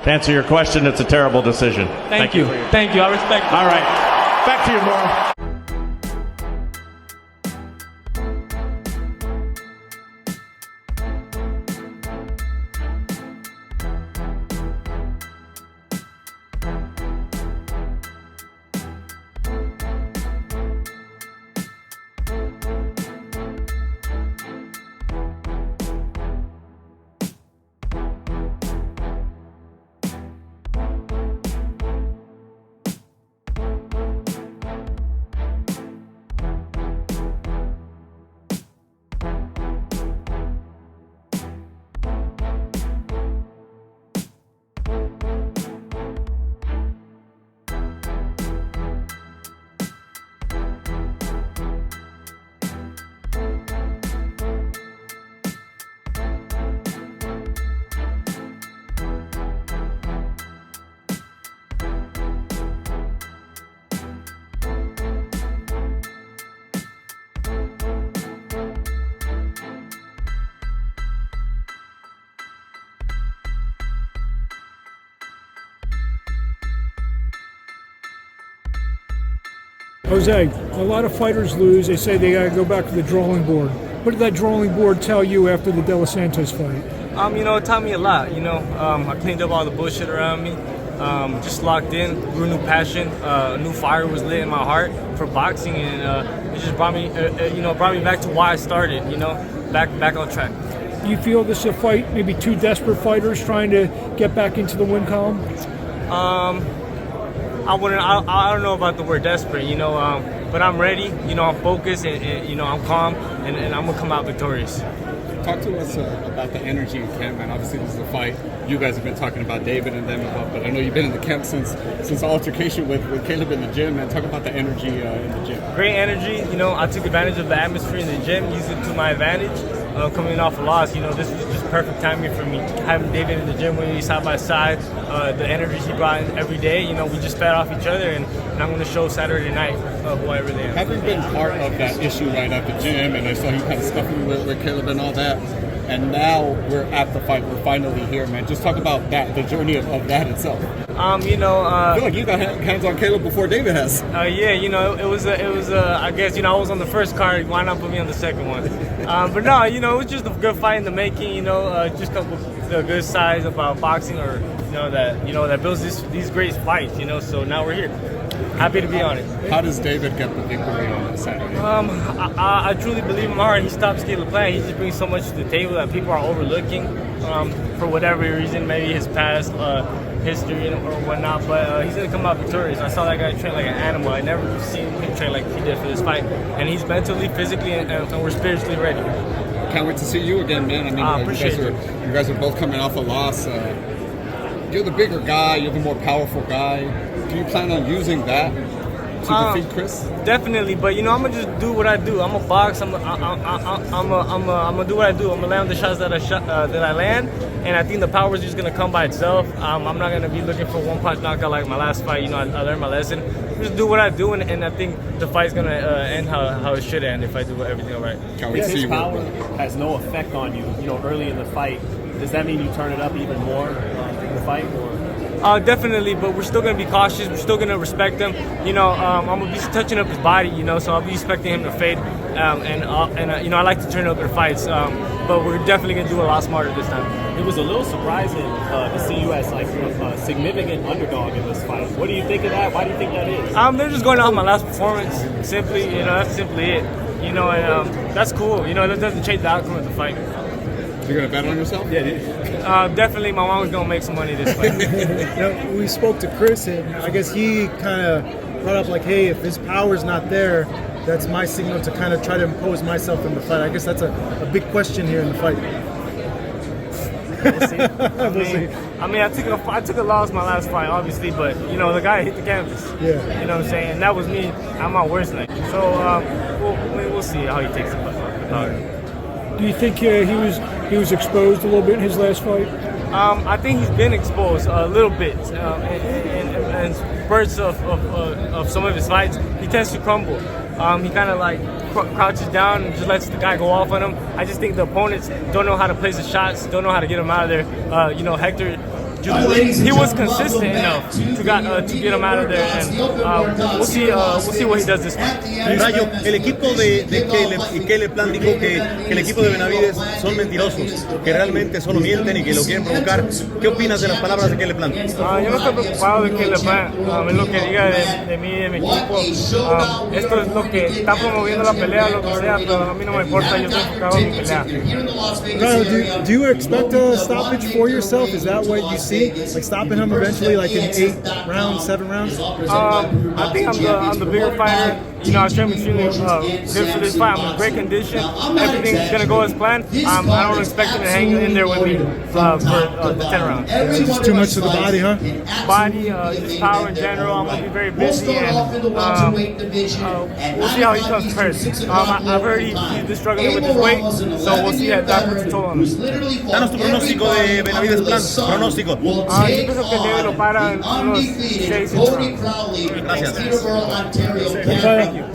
To answer your question, it's a terrible decision. Thank you. Thank you. I respect it. All right. Back to you, Mauro. Jose, a lot of fighters lose. They say they got to go back to the drawing board. What did that drawing board tell you after the De Los Santos fight? It taught me a lot. I cleaned up all the bullshit around me. Just locked in, grew a new passion. A new fire was lit in my heart for boxing, and it just brought me back to why I started. Back on track. Do you feel this is a fight, maybe two desperate fighters trying to get back into the win column? I don't know about the word desperate, but I'm ready. I'm focused, and I'm calm, and I'm gonna come out victorious. Talk to us about the energy in camp, man. Obviously, this is a fight. You guys have been talking about David and them about, but I know you've been in the camp since the altercation with Caleb in the gym, man. Talk about the energy in the gym. Great energy. I took advantage of the atmosphere in the gym, used it to my advantage. Coming off a loss, this was just perfect timing for me. Having David in the gym with me side by side, the energy he brought in every day, we just fed off each other, and I'm going to show Saturday night who I really am. Having been part of that issue right at the gym, and I saw you kind of scuffling with Caleb and all that, and now we're at the fight. We're finally here, man. Just talk about that, the journey of that itself. I feel like you got hands on Caleb before David has. It was I guess, I was on the first card. Why not put me on the second one? But no, it was just a good fight in the making. Just the good size about boxing, or that builds these great fights. So now we're here. Happy to be on it. How does David get the victory on Saturday? I truly believe in my heart. He stops Caleb playing. He just brings so much to the table that people are overlooking for whatever reason, maybe his past history or whatnot. But he's gonna come out victorious. I saw that guy train like an animal. I never seen him train like he did for this fight, and he's mentally, physically, and we're spiritually ready. Can't wait to see you again, man. You guys are both coming off a loss. You're the bigger guy. You're the more powerful guy. Do you plan on using that to defeat Chris? Definitely, but I'm gonna just do what I do. I'm a box. I'm gonna do what I do. I'm gonna land the shots that I land, and I think the power is just gonna come by itself. I'm not gonna be looking for one punch knockout like my last fight. I learned my lesson. Just do what I do, and I think the fight's gonna end how it should end if I do everything right. His power has no effect on you. Early in the fight. Does that mean you turn it up even more in the fight, or? Definitely, but we're still going to be cautious. We're still going to respect him. I'm going to be touching up his body, so I'll be expecting him to fade. I like to turn up their fights, but we're definitely going to do a lot smarter this time. It was a little surprising to see you as like a significant underdog in this fight. What do you think of that? Why do you think that is? They're just going off my last performance. Simply, that's simply it. And that's cool. That doesn't change the outcome of the fight. You're gonna bet on yourself? Yeah, definitely. My mom was gonna make some money this fight. We spoke to Chris, and I guess he kind of brought up like, hey, if his power's not there, that's my signal to kind of try to impose myself in the fight. I guess that's a big question here in the fight. We'll see. I took a loss my last fight, obviously, but the guy hit the canvas. Yeah. You know what I'm saying? And that was me at my worst night. So we'll see how he takes it. Do you think he was exposed a little bit in his last fight? I think he's been exposed a little bit. In spurts of some of his fights, he tends to crumble. He kind of like crouches down and just lets the guy go off on him. I just think the opponents don't know how to place the shots, don't know how to get him out of there. Hector he was consistent enough to get him out of there, and we'll see what he does this week. Rayo, el equipo de Caleb y Caleb Plant dijo que el equipo de Benavides son mentirosos, que realmente solo mienten y que lo quieren provocar. ¿Qué opinas de las palabras de Caleb Plant? Yo no estoy preocupado de Caleb Plant, es lo que diga de mí y de mi equipo. Esto es lo que está promoviendo la pelea, lo que sea, pero a mí no me importa, yo estoy enfocado en mi pelea. Rayo, do you expect a stoppage for yourself? Is that what you see? Like stopping him eventually, like in 8 rounds, 7 rounds? I think I'm the bigger fighter. You know, I trained extremely good for this fight. I'm in great condition. Everything's gonna go as planned. I don't expect him to hang in there with me for the 10 rounds. It's just too much to the body, huh? Body, just power in general. I'm gonna be very busy, and we'll see how he comes first. I've heard he's been struggling with his weight, so we'll see how that puts a toll on him. Danos tu pronóstico de Benavides Plant. Pronóstico. Yo pienso que el Neve lo para en unos 6 rounds. Gracias. Thank you.